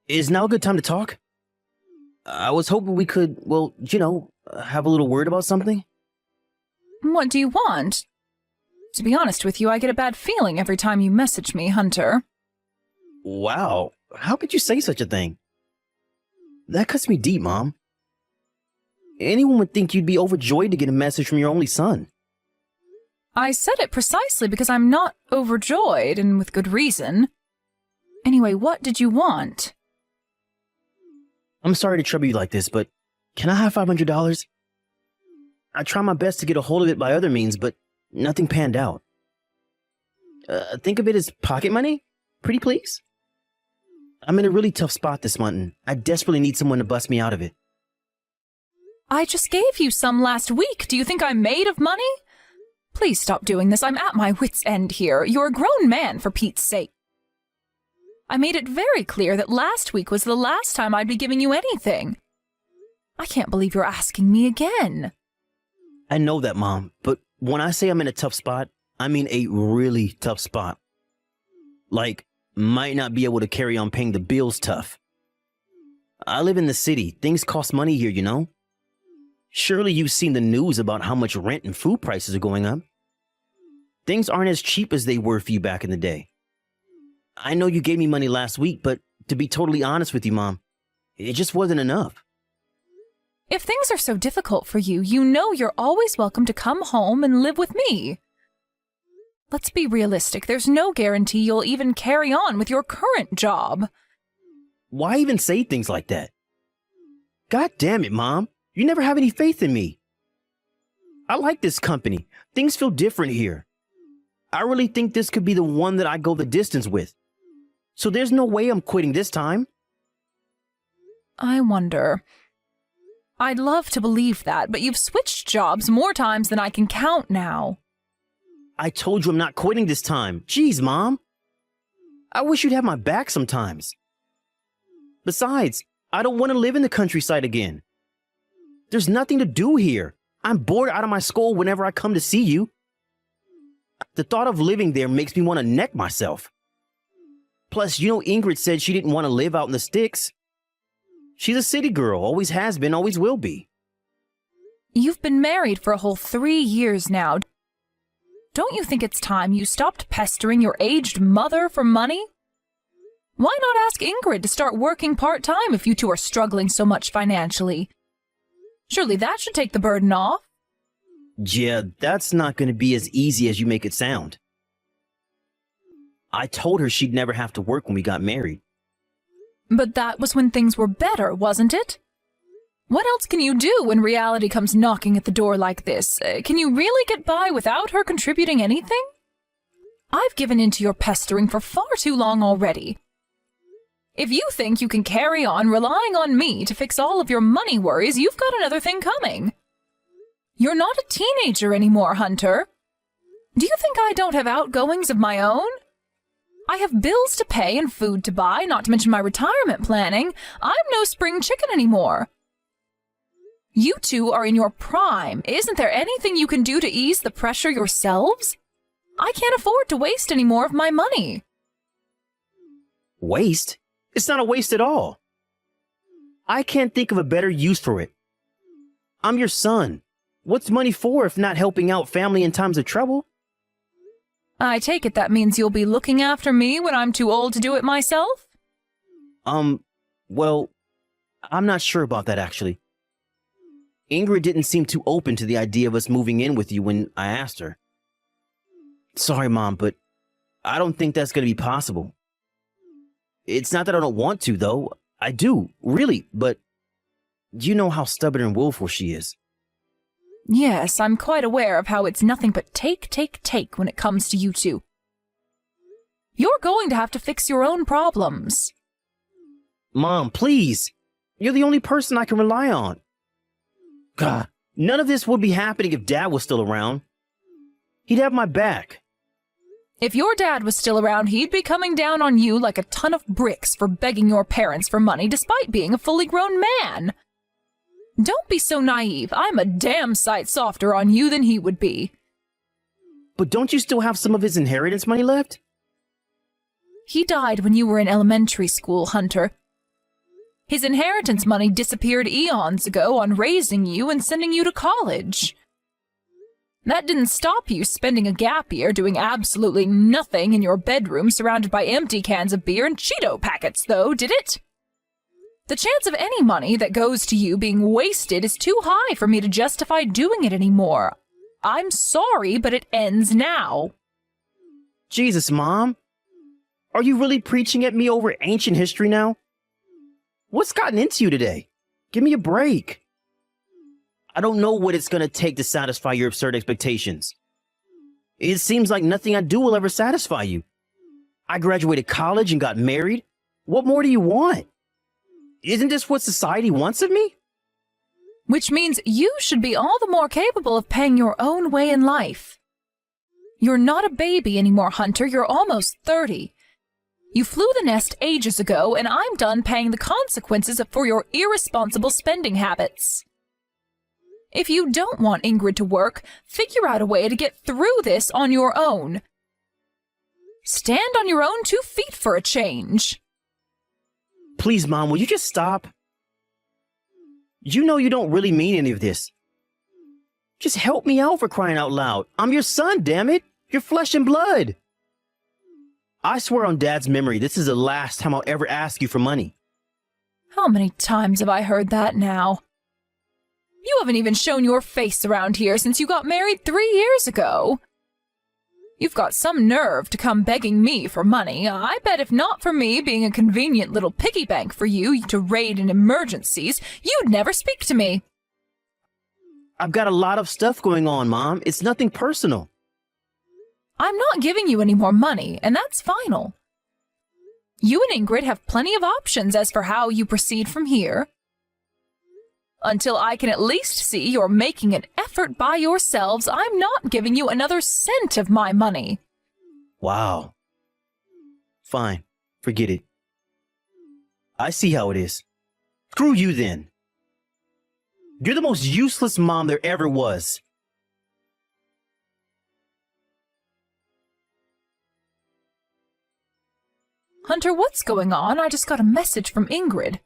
Is now a good time to talk? I was hoping we could, well, have a little word about something. What do you want? To be honest with you, I get a bad feeling every time you message me, Hunter. Wow, how could you say such a thing? That cuts me deep, Mom. Anyone would think you'd be overjoyed to get a message from your only son. I said it precisely because I'm not overjoyed, and with good reason. Anyway, what did you want? I'm sorry to trouble you like this, but can I have $500? I tried my best to get a hold of it by other means, but nothing panned out. Think of it as pocket money? Pretty please? I'm in a really tough spot this month, and I desperately need someone to bust me out of it. I just gave you some last week. Do you think I'm made of money? Please stop doing this. I'm at my wit's end here. You're a grown man, for Pete's sake. I made it very clear that last week was the last time I'd be giving you anything. I can't believe you're asking me again. I know that, Mom, but when I say I'm in a tough spot, I mean a really tough spot. Like, might not be able to carry on paying the bills tough. I live in the city. Things cost money here, you know? Surely you've seen the news about how much rent and food prices are going up. Things aren't as cheap as they were for you back in the day. I know you gave me money last week, but to be totally honest with you, Mom, it just wasn't enough. If things are so difficult for you, you know you're always welcome to come home and live with me. Let's be realistic. There's no guarantee you'll even carry on with your current job. Why even say things like that? God damn it, Mom. You never have any faith in me. I like this company. Things feel different here. I really think this could be the one that I go the distance with. So there's no way I'm quitting this time. I wonder. I'd love to believe that, but you've switched jobs more times than I can count now. I told you I'm not quitting this time. Jeez, Mom. I wish you'd have my back sometimes. Besides, I don't want to live in the countryside again. There's nothing to do here. I'm bored out of my skull whenever I come to see you. The thought of living there makes me want to neck myself. Plus, Ingrid said she didn't want to live out in the sticks. She's a city girl, always has been, always will be. You've been married for a whole 3 years now. Don't you think it's time you stopped pestering your aged mother for money? Why not ask Ingrid to start working part-time if you two are struggling so much financially? Surely that should take the burden off. Yeah, that's not going to be as easy as you make it sound. I told her she'd never have to work when we got married. But that was when things were better, wasn't it? What else can you do when reality comes knocking at the door like this? Can you really get by without her contributing anything? I've given in to your pestering for far too long already. If you think you can carry on relying on me to fix all of your money worries, you've got another thing coming. You're not a teenager anymore, Hunter. Do you think I don't have outgoings of my own? I have bills to pay and food to buy, not to mention my retirement planning. I'm no spring chicken anymore. You two are in your prime. Isn't there anything you can do to ease the pressure yourselves? I can't afford to waste any more of my money. Waste? It's not a waste at all. I can't think of a better use for it. I'm your son. What's money for if not helping out family in times of trouble? I take it that means you'll be looking after me when I'm too old to do it myself? Well, I'm not sure about that, actually. Ingrid didn't seem too open to the idea of us moving in with you when I asked her. Sorry, Mom, but I don't think that's going to be possible. It's not that I don't want to, though. I do, really, but you know how stubborn and willful she is. Yes, I'm quite aware of how it's nothing but take, take, take when it comes to you two. You're going to have to fix your own problems. Mom, please. You're the only person I can rely on. God, none of this would be happening if Dad was still around. He'd have my back. If your dad was still around, he'd be coming down on you like a ton of bricks for begging your parents for money despite being a fully grown man. Don't be so naive. I'm a damn sight softer on you than he would be. But don't you still have some of his inheritance money left? He died when you were in elementary school, Hunter. His inheritance money disappeared eons ago on raising you and sending you to college. That didn't stop you spending a gap year doing absolutely nothing in your bedroom surrounded by empty cans of beer and Cheeto packets, though, did it? The chance of any money that goes to you being wasted is too high for me to justify doing it anymore. I'm sorry, but it ends now. Jesus, Mom. Are you really preaching at me over ancient history now? What's gotten into you today? Give me a break. I don't know what it's going to take to satisfy your absurd expectations. It seems like nothing I do will ever satisfy you. I graduated college and got married. What more do you want? Isn't this what society wants of me? Which means you should be all the more capable of paying your own way in life. You're not a baby anymore, Hunter. You're almost 30. You flew the nest ages ago, and I'm done paying the consequences for your irresponsible spending habits. If you don't want Ingrid to work, figure out a way to get through this on your own. Stand on your own 2 feet for a change. Please, Mom, will you just stop? You know you don't really mean any of this. Just help me out, for crying out loud. I'm your son, damn it. You're flesh and blood. I swear on Dad's memory, this is the last time I'll ever ask you for money. How many times have I heard that now? You haven't even shown your face around here since you got married 3 years ago. You've got some nerve to come begging me for money. I bet if not for me being a convenient little piggy bank for you to raid in emergencies, you'd never speak to me. I've got a lot of stuff going on, Mom. It's nothing personal. I'm not giving you any more money, and that's final. You and Ingrid have plenty of options as for how you proceed from here. Until I can at least see you're making an effort by yourselves, I'm not giving you another cent of my money. Wow. Fine. Forget it. I see how it is. Screw you then. You're the most useless mom there ever was. Hunter, what's going on? I just got a message from Ingrid.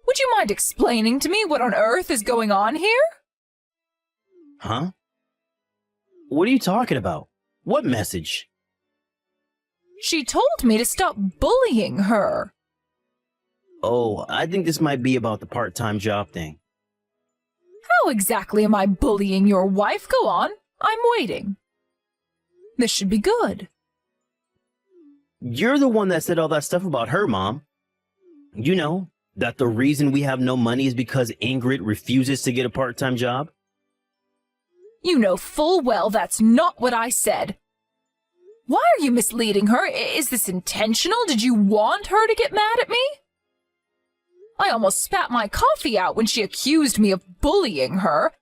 Would you mind explaining to me what on earth is going on here? Huh? What are you talking about? What message? She told me to stop bullying her. Oh, I think this might be about the part-time job thing. How exactly am I bullying your wife? Go on. I'm waiting. This should be good. You're the one that said all that stuff about her, Mom. You know, that the reason we have no money is because Ingrid refuses to get a part-time job? You know full well that's not what I said. Why are you misleading her? Is this intentional? Did you want her to get mad at me? I almost spat my coffee out when she accused me of bullying her.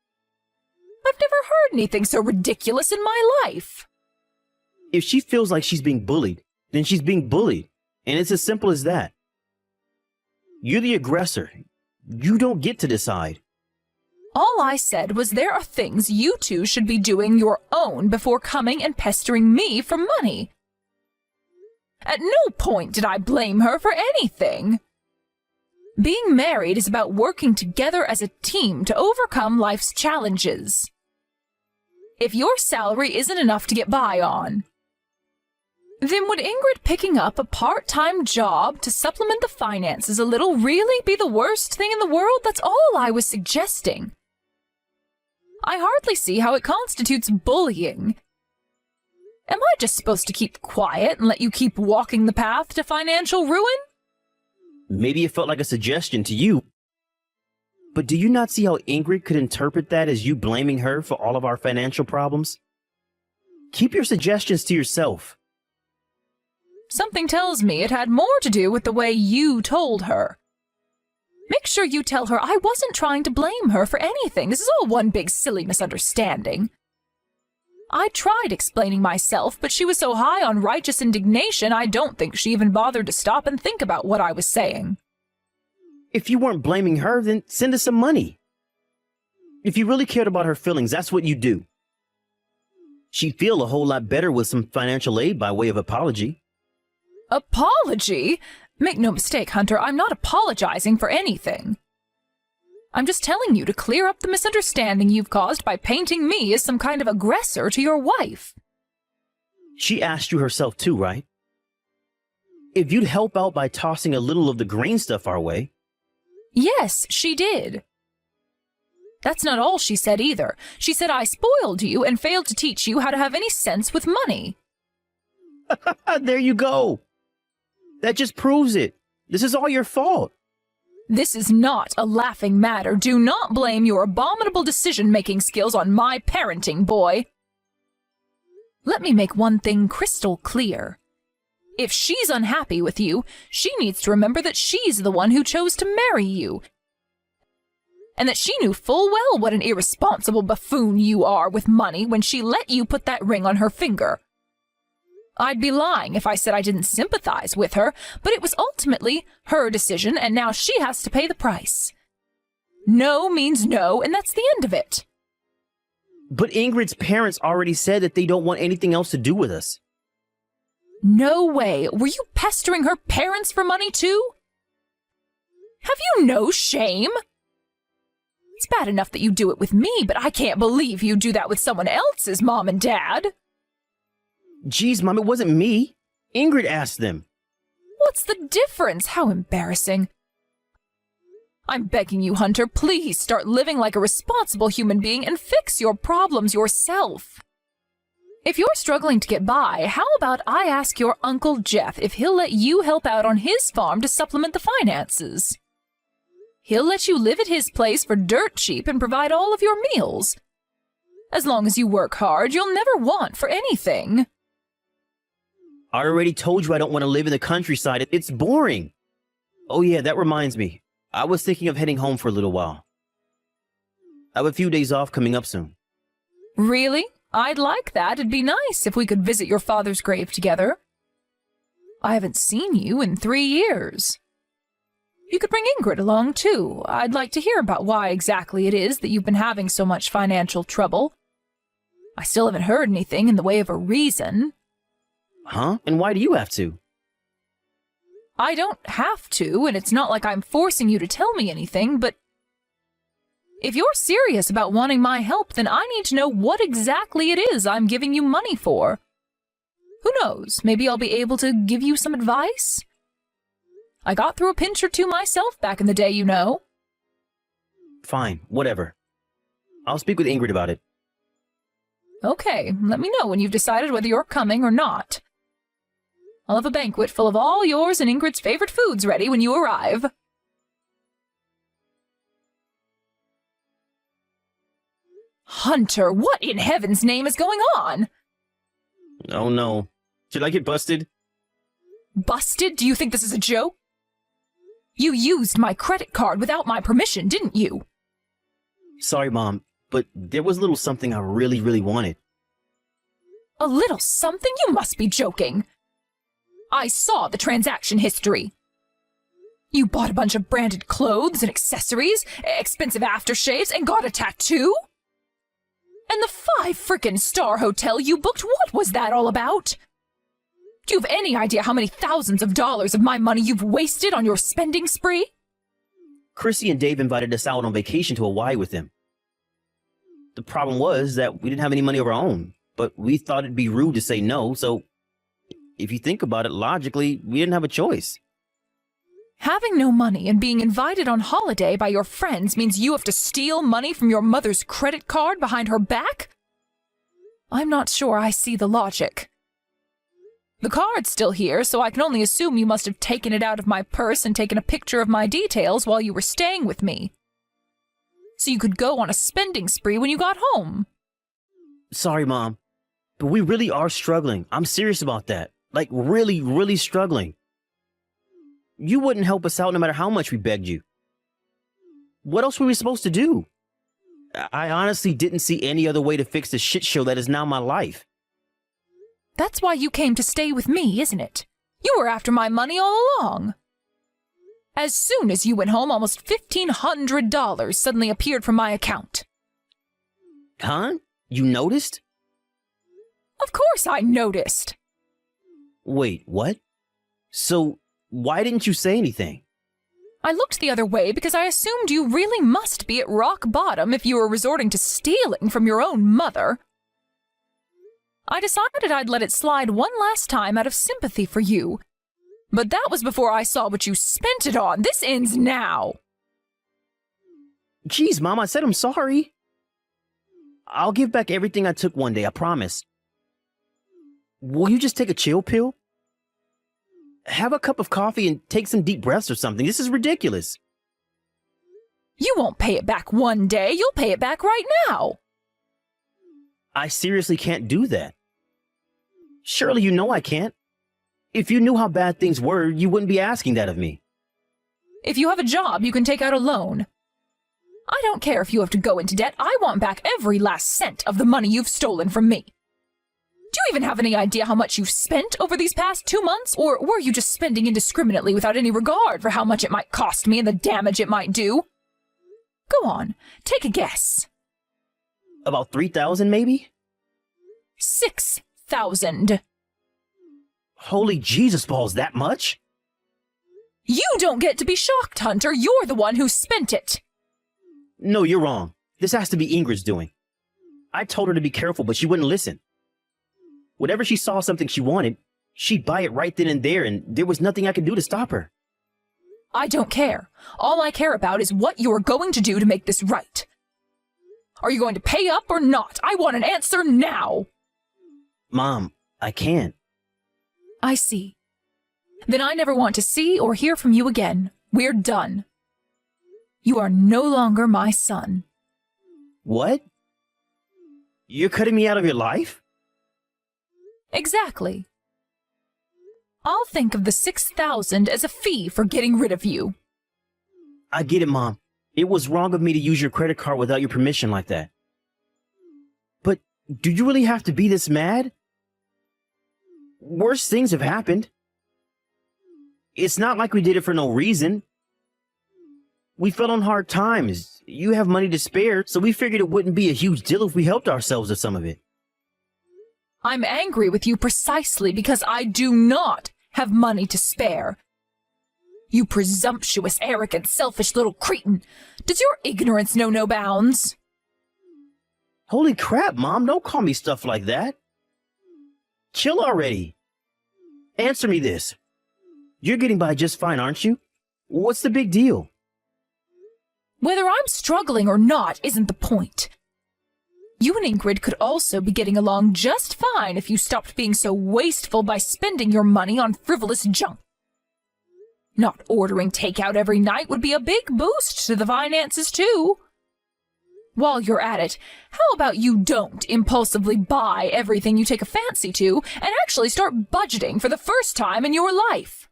I've never heard anything so ridiculous in my life. If she feels like she's being bullied, then she's being bullied, and it's as simple as that. You're the aggressor. You don't get to decide. All I said was there are things you two should be doing your own before coming and pestering me for money. At no point did I blame her for anything. Being married is about working together as a team to overcome life's challenges. If your salary isn't enough to get by on, then would Ingrid picking up a part-time job to supplement the finances a little really be the worst thing in the world? That's all I was suggesting. I hardly see how it constitutes bullying. Am I just supposed to keep quiet and let you keep walking the path to financial ruin? Maybe it felt like a suggestion to you. But do you not see how Ingrid could interpret that as you blaming her for all of our financial problems? Keep your suggestions to yourself. Something tells me it had more to do with the way you told her. Make sure you tell her I wasn't trying to blame her for anything. This is all one big silly misunderstanding. I tried explaining myself, but she was so high on righteous indignation I don't think she even bothered to stop and think about what I was saying. If you weren't blaming her, then send us some money. If you really cared about her feelings, that's what you do. She'd feel a whole lot better with some financial aid by way of apology. Apology? Make no mistake, Hunter, I'm not apologizing for anything. I'm just telling you to clear up the misunderstanding you've caused by painting me as some kind of aggressor to your wife. She asked you herself too, right? If you'd help out by tossing a little of the green stuff our way. Yes, she did. That's not all she said either. She said I spoiled you and failed to teach you how to have any sense with money. There you go. That just proves it. This is all your fault. This is not a laughing matter. Do not blame your abominable decision-making skills on my parenting, boy. Let me make one thing crystal clear. If she's unhappy with you, she needs to remember that she's the one who chose to marry you, and that she knew full well what an irresponsible buffoon you are with money when she let you put that ring on her finger. I'd be lying if I said I didn't sympathize with her, but it was ultimately her decision, and now she has to pay the price. No means no, and that's the end of it. But Ingrid's parents already said that they don't want anything else to do with us. No way. Were you pestering her parents for money too? Have you no shame? It's bad enough that you do it with me, but I can't believe you do that with someone else's mom and dad. Geez, Mom, it wasn't me. Ingrid asked them. What's the difference? How embarrassing. I'm begging you, Hunter, please start living like a responsible human being and fix your problems yourself. If you're struggling to get by, how about I ask your Uncle Jeff if he'll let you help out on his farm to supplement the finances? He'll let you live at his place for dirt cheap and provide all of your meals. As long as you work hard, you'll never want for anything. I already told you I don't want to live in the countryside. It's boring. Oh yeah, that reminds me. I was thinking of heading home for a little while. I have a few days off coming up soon. Really? I'd like that. It'd be nice if we could visit your father's grave together. I haven't seen you in 3 years. You could bring Ingrid along, too. I'd like to hear about why exactly it is that you've been having so much financial trouble. I still haven't heard anything in the way of a reason. Huh? And why do you have to? I don't have to, and it's not like I'm forcing you to tell me anything, but if you're serious about wanting my help, then I need to know what exactly it is I'm giving you money for. Who knows? Maybe I'll be able to give you some advice? I got through a pinch or two myself back in the day, you know. Fine, whatever. I'll speak with Ingrid about it. Okay, let me know when you've decided whether you're coming or not. I'll have a banquet full of all yours and Ingrid's favorite foods ready when you arrive. Hunter, what in heaven's name is going on? Oh no. Should I get busted? Busted? Do you think this is a joke? You used my credit card without my permission, didn't you? Sorry, Mom, but there was a little something I really wanted. A little something? You must be joking. I saw the transaction history. You bought a bunch of branded clothes and accessories, expensive aftershaves, and got a tattoo? And the 5-frickin' star hotel you booked, what was that all about? Do you have any idea how many thousands of dollars of my money you've wasted on your spending spree? Chrissy and Dave invited us out on vacation to Hawaii with them. The problem was that we didn't have any money of our own, but we thought it'd be rude to say no, so if you think about it logically, we didn't have a choice. Having no money and being invited on holiday by your friends means you have to steal money from your mother's credit card behind her back? I'm not sure I see the logic. The card's still here, so I can only assume you must have taken it out of my purse and taken a picture of my details while you were staying with me, so you could go on a spending spree when you got home. Sorry, Mom, but we really are struggling. I'm serious about that. Like, really struggling. You wouldn't help us out no matter how much we begged you. What else were we supposed to do? I honestly didn't see any other way to fix the shit show that is now my life. That's why you came to stay with me, isn't it? You were after my money all along. As soon as you went home, almost $1,500 suddenly appeared from my account. Huh? You noticed? Of course I noticed. Wait, what? So, why didn't you say anything? I looked the other way because I assumed you really must be at rock bottom if you were resorting to stealing from your own mother. I decided I'd let it slide one last time out of sympathy for you. But that was before I saw what you spent it on. This ends now. Geez, Mom, I said I'm sorry. I'll give back everything I took one day, I promise. Will you just take a chill pill? Have a cup of coffee and take some deep breaths or something. This is ridiculous. You won't pay it back one day. You'll pay it back right now. I seriously can't do that. Surely you know I can't. If you knew how bad things were, you wouldn't be asking that of me. If you have a job, you can take out a loan. I don't care if you have to go into debt. I want back every last cent of the money you've stolen from me. Do you even have any idea how much you've spent over these past 2 months? Or were you just spending indiscriminately without any regard for how much it might cost me and the damage it might do? Go on, take a guess. About 3,000 maybe? 6,000. Holy Jesus balls, that much? You don't get to be shocked, Hunter. You're the one who spent it. No, you're wrong. This has to be Ingrid's doing. I told her to be careful, but she wouldn't listen. Whenever she saw something she wanted, she'd buy it right then and there, and there was nothing I could do to stop her. I don't care. All I care about is what you're going to do to make this right. Are you going to pay up or not? I want an answer now. Mom, I can't. I see. Then I never want to see or hear from you again. We're done. You are no longer my son. What? You're cutting me out of your life? Exactly. I'll think of the 6,000 as a fee for getting rid of you. I get it, Mom. It was wrong of me to use your credit card without your permission like that. But do you really have to be this mad? Worse things have happened. It's not like we did it for no reason. We fell on hard times. You have money to spare, so we figured it wouldn't be a huge deal if we helped ourselves with some of it. I'm angry with you precisely because I do not have money to spare. You presumptuous, arrogant, selfish little cretin. Does your ignorance know no bounds? Holy crap, Mom, don't call me stuff like that. Chill already. Answer me this. You're getting by just fine, aren't you? What's the big deal? Whether I'm struggling or not isn't the point. You and Ingrid could also be getting along just fine if you stopped being so wasteful by spending your money on frivolous junk. Not ordering takeout every night would be a big boost to the finances, too. While you're at it, how about you don't impulsively buy everything you take a fancy to and actually start budgeting for the first time in your life?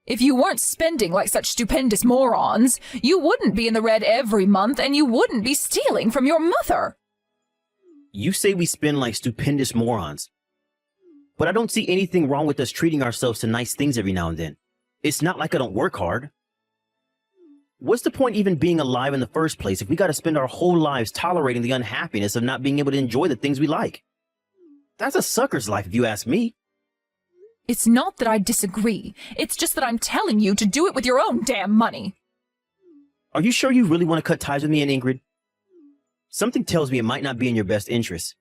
If you weren't spending like such stupendous morons, you wouldn't be in the red every month and you wouldn't be stealing from your mother. You say we spend like stupendous morons. But I don't see anything wrong with us treating ourselves to nice things every now and then. It's not like I don't work hard. What's the point even being alive in the first place if we gotta spend our whole lives tolerating the unhappiness of not being able to enjoy the things we like? That's a sucker's life if you ask me. It's not that I disagree. It's just that I'm telling you to do it with your own damn money. Are you sure you really want to cut ties with me and Ingrid? Something tells me it might not be in your best interest.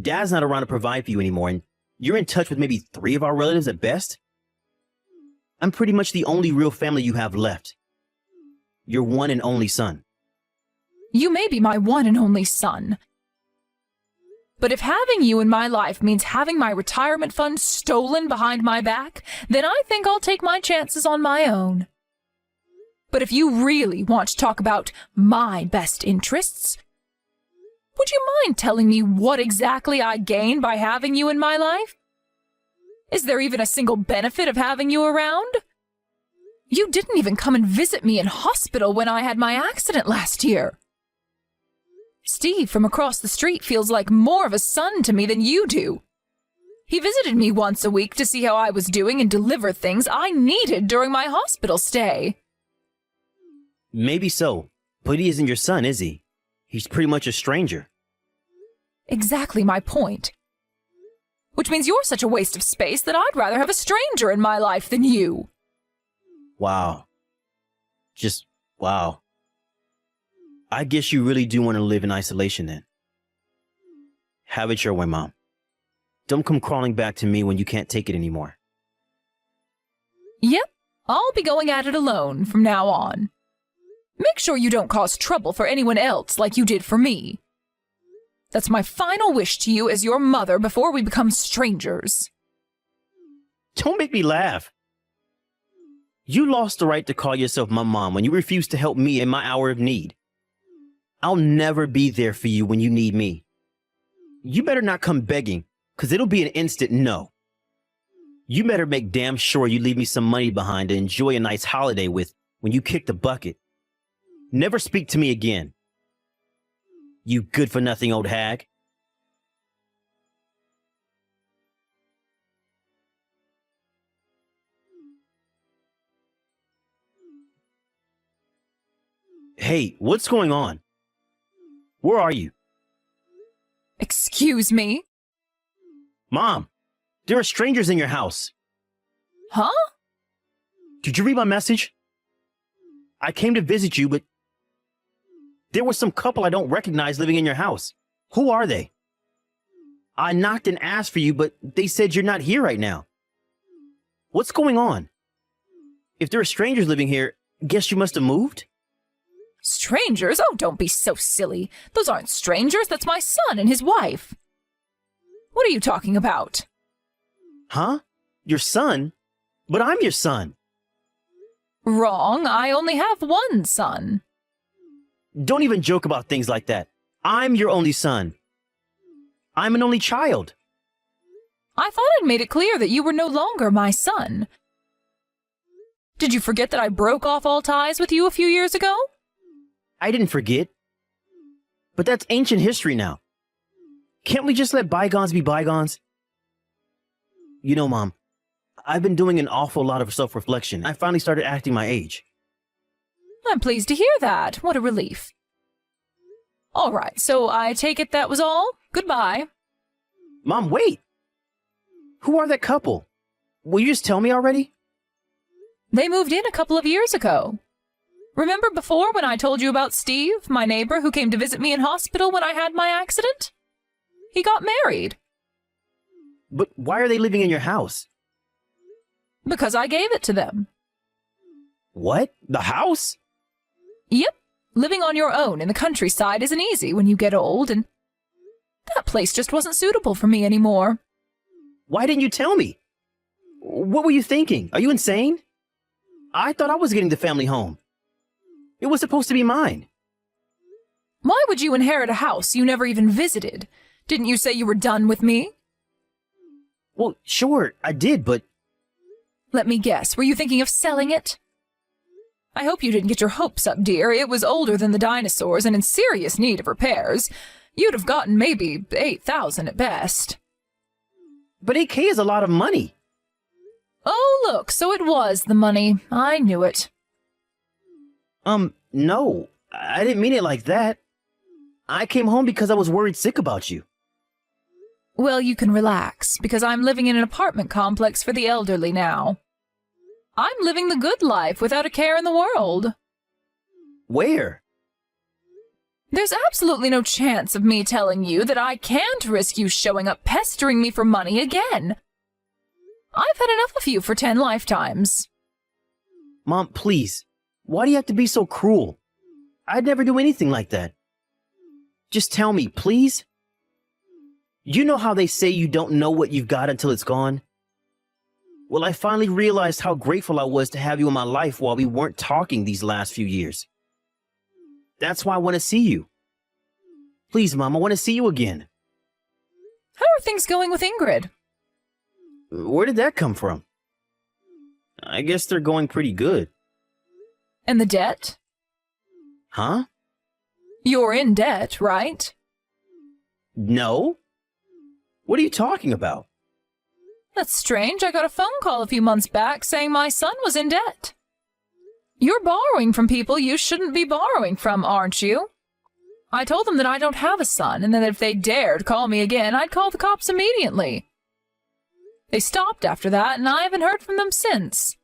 Dad's not around to provide for you anymore, and you're in touch with maybe 3 of our relatives at best. I'm pretty much the only real family you have left. Your one and only son. You may be my one and only son. But if having you in my life means having my retirement fund stolen behind my back, then I think I'll take my chances on my own. But if you really want to talk about my best interests, would you mind telling me what exactly I gain by having you in my life? Is there even a single benefit of having you around? You didn't even come and visit me in hospital when I had my accident last year. Steve from across the street feels like more of a son to me than you do. He visited me once a week to see how I was doing and deliver things I needed during my hospital stay. Maybe so, but he isn't your son, is he? He's pretty much a stranger. Exactly my point. Which means you're such a waste of space that I'd rather have a stranger in my life than you. Wow. Just, wow. I guess you really do want to live in isolation then. Have it your way, Mom. Don't come crawling back to me when you can't take it anymore. Yep, I'll be going at it alone from now on. Make sure you don't cause trouble for anyone else like you did for me. That's my final wish to you as your mother before we become strangers. Don't make me laugh. You lost the right to call yourself my mom when you refused to help me in my hour of need. I'll never be there for you when you need me. You better not come begging, because it'll be an instant no. You better make damn sure you leave me some money behind to enjoy a nice holiday with when you kick the bucket. Never speak to me again. You good-for-nothing old hag. Hey, what's going on? Where are you? Excuse me? Mom, there are strangers in your house. Huh? Did you read my message? I came to visit you, but there was some couple I don't recognize living in your house. Who are they? I knocked and asked for you, but they said you're not here right now. What's going on? If there are strangers living here, guess you must have moved? Strangers? Oh, don't be so silly. Those aren't strangers. That's my son and his wife. What are you talking about? Huh? Your son? But I'm your son. Wrong. I only have one son. Don't even joke about things like that. I'm your only son. I'm an only child. I thought I'd made it clear that you were no longer my son. Did you forget that I broke off all ties with you a few years ago? I didn't forget. But that's ancient history now. Can't we just let bygones be bygones? You know, Mom, I've been doing an awful lot of self-reflection. I finally started acting my age. I'm pleased to hear that. What a relief. All right, so I take it that was all? Goodbye. Mom, wait! Who are that couple? Will you just tell me already? They moved in a couple of years ago. Remember before when I told you about Steve, my neighbor who came to visit me in hospital when I had my accident? He got married. But why are they living in your house? Because I gave it to them. What? The house? Yep. Living on your own in the countryside isn't easy when you get old, and that place just wasn't suitable for me anymore. Why didn't you tell me? What were you thinking? Are you insane? I thought I was getting the family home. It was supposed to be mine. Why would you inherit a house you never even visited? Didn't you say you were done with me? Well, sure, I did, but... Let me guess, were you thinking of selling it? I hope you didn't get your hopes up, dear. It was older than the dinosaurs and in serious need of repairs. You'd have gotten maybe $8,000 at best. But $8K is a lot of money. Oh, look, so it was the money. I knew it. No, I didn't mean it like that. I came home because I was worried sick about you. Well, you can relax, because I'm living in an apartment complex for the elderly now. I'm living the good life without a care in the world. Where? There's absolutely no chance of me telling you that I can't risk you showing up pestering me for money again. I've had enough of you for 10 lifetimes. Mom, please. Why do you have to be so cruel? I'd never do anything like that. Just tell me, please. You know how they say you don't know what you've got until it's gone? Well, I finally realized how grateful I was to have you in my life while we weren't talking these last few years. That's why I want to see you. Please, Mom, I want to see you again. How are things going with Ingrid? Where did that come from? I guess they're going pretty good. And the debt? Huh? You're in debt, right? No. What are you talking about? That's strange. I got a phone call a few months back saying my son was in debt. You're borrowing from people you shouldn't be borrowing from, aren't you? I told them that I don't have a son, and that if they dared call me again, I'd call the cops immediately. They stopped after that, and I haven't heard from them since.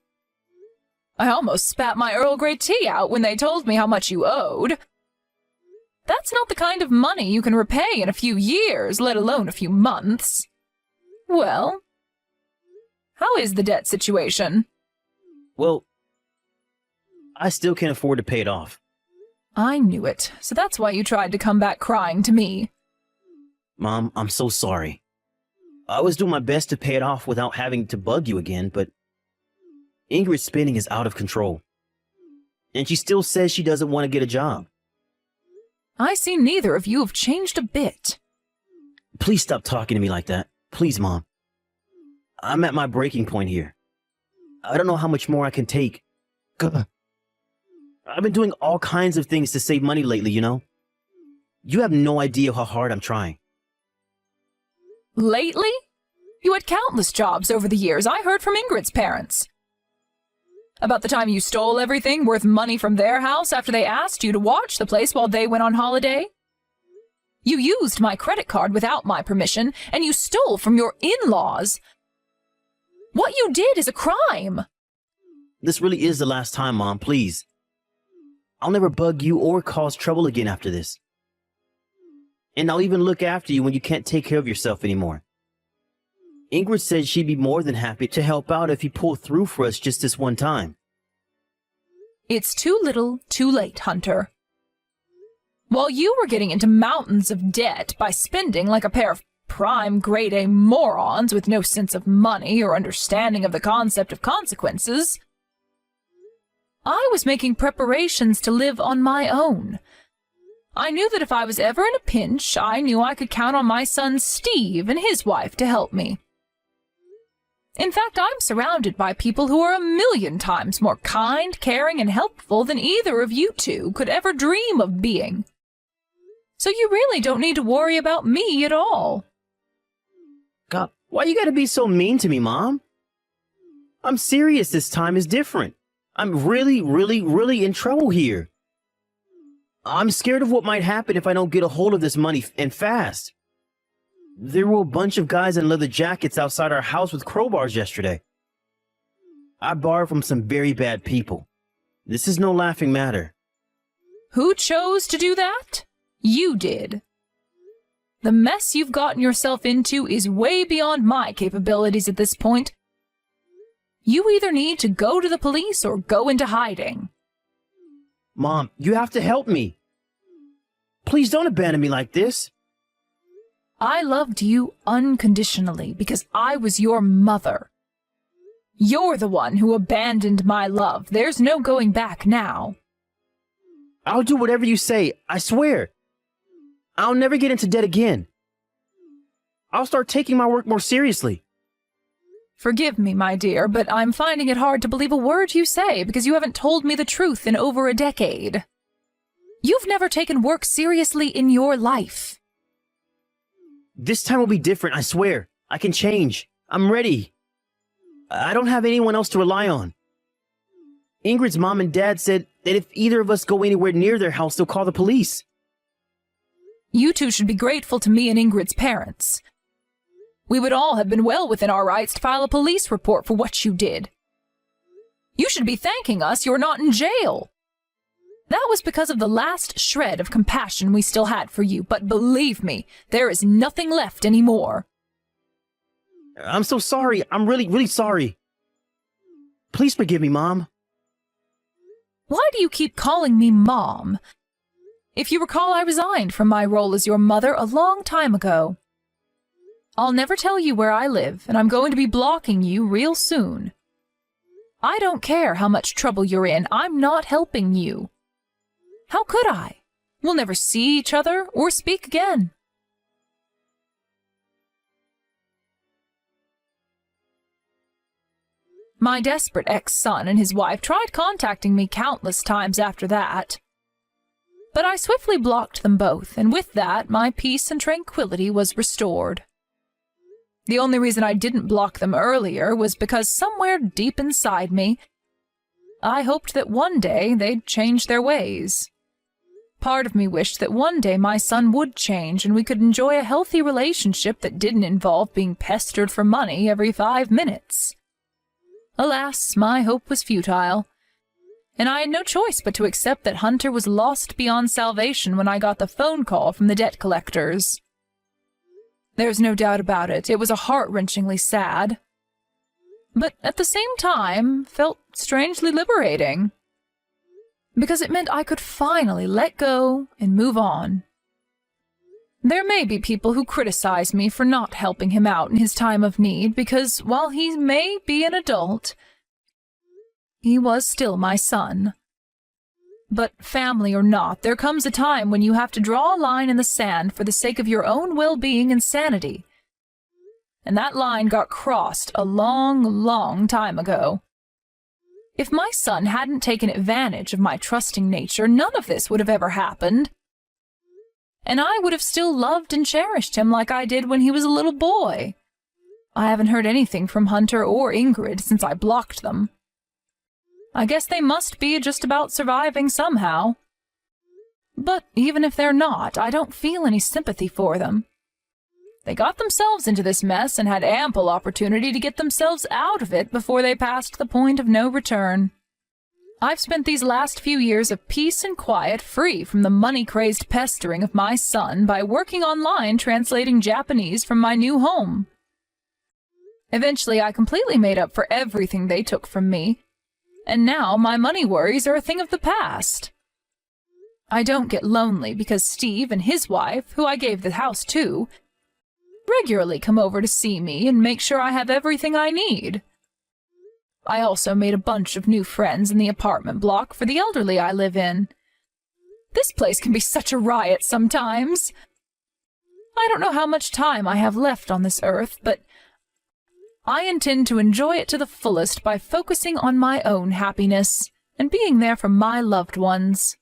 I almost spat my Earl Grey tea out when they told me how much you owed. That's not the kind of money you can repay in a few years, let alone a few months. Well, how is the debt situation? Well, I still can't afford to pay it off. I knew it, so that's why you tried to come back crying to me. Mom, I'm so sorry. I was doing my best to pay it off without having to bug you again, but Ingrid's spending is out of control. And she still says she doesn't want to get a job. I see neither of you have changed a bit. Please stop talking to me like that. Please, Mom. I'm at my breaking point here. I don't know how much more I can take. Gah. I've been doing all kinds of things to save money lately, you know? You have no idea how hard I'm trying. Lately? You had countless jobs over the years. I heard from Ingrid's parents. About the time you stole everything worth money from their house after they asked you to watch the place while they went on holiday. You used my credit card without my permission, and you stole from your in-laws. What you did is a crime. This really is the last time, Mom, please. I'll never bug you or cause trouble again after this. And I'll even look after you when you can't take care of yourself anymore. Ingrid said she'd be more than happy to help out if you pull through for us just this one time. It's too little, too late, Hunter. While you were getting into mountains of debt by spending like a pair of prime grade A morons with no sense of money or understanding of the concept of consequences, I was making preparations to live on my own. I knew that if I was ever in a pinch, I knew I could count on my son Steve and his wife to help me. In fact, I'm surrounded by people who are 1,000,000 times more kind, caring, and helpful than either of you two could ever dream of being. So you really don't need to worry about me at all. God, why you gotta be so mean to me, Mom? I'm serious. This time is different. I'm really in trouble here. I'm scared of what might happen if I don't get a hold of this money and fast. There were a bunch of guys in leather jackets outside our house with crowbars yesterday. I borrowed from some very bad people. This is no laughing matter. Who chose to do that? You did. The mess you've gotten yourself into is way beyond my capabilities at this point. You either need to go to the police or go into hiding. Mom, you have to help me. Please don't abandon me like this. I loved you unconditionally because I was your mother. You're the one who abandoned my love. There's no going back now. I'll do whatever you say, I swear. I'll never get into debt again. I'll start taking my work more seriously. Forgive me, my dear, but I'm finding it hard to believe a word you say because you haven't told me the truth in over a decade. You've never taken work seriously in your life. This time will be different, I swear. I can change. I'm ready. I don't have anyone else to rely on. Ingrid's mom and dad said that if either of us go anywhere near their house, they'll call the police. You two should be grateful to me and Ingrid's parents. We would all have been well within our rights to file a police report for what you did. You should be thanking us you're not in jail. That was because of the last shred of compassion we still had for you, but believe me, there is nothing left anymore. I'm so sorry. I'm really sorry. Please forgive me, Mom. Why do you keep calling me Mom? If you recall, I resigned from my role as your mother a long time ago. I'll never tell you where I live, and I'm going to be blocking you real soon. I don't care how much trouble you're in. I'm not helping you. How could I? We'll never see each other or speak again. My desperate ex-son and his wife tried contacting me countless times after that. But I swiftly blocked them both, and with that, my peace and tranquility was restored. The only reason I didn't block them earlier was because somewhere deep inside me, I hoped that one day they'd change their ways. Part of me wished that one day my son would change and we could enjoy a healthy relationship that didn't involve being pestered for money every 5 minutes. Alas, my hope was futile, and I had no choice but to accept that Hunter was lost beyond salvation when I got the phone call from the debt collectors. There's no doubt about it, it was a heart-wrenchingly sad, but at the same time felt strangely liberating, because it meant I could finally let go and move on. There may be people who criticize me for not helping him out in his time of need, because while he may be an adult, he was still my son. But family or not, there comes a time when you have to draw a line in the sand for the sake of your own well-being and sanity. And that line got crossed a long, long time ago. If my son hadn't taken advantage of my trusting nature, none of this would have ever happened. And I would have still loved and cherished him like I did when he was a little boy. I haven't heard anything from Hunter or Ingrid since I blocked them. I guess they must be just about surviving somehow. But even if they're not, I don't feel any sympathy for them. They got themselves into this mess and had ample opportunity to get themselves out of it before they passed the point of no return. I've spent these last few years of peace and quiet free from the money-crazed pestering of my son by working online translating Japanese from my new home. Eventually, I completely made up for everything they took from me, and now my money worries are a thing of the past. I don't get lonely because Steve and his wife, who I gave the house to, regularly come over to see me and make sure I have everything I need. I also made a bunch of new friends in the apartment block for the elderly I live in. This place can be such a riot sometimes. I don't know how much time I have left on this earth, but I intend to enjoy it to the fullest by focusing on my own happiness and being there for my loved ones.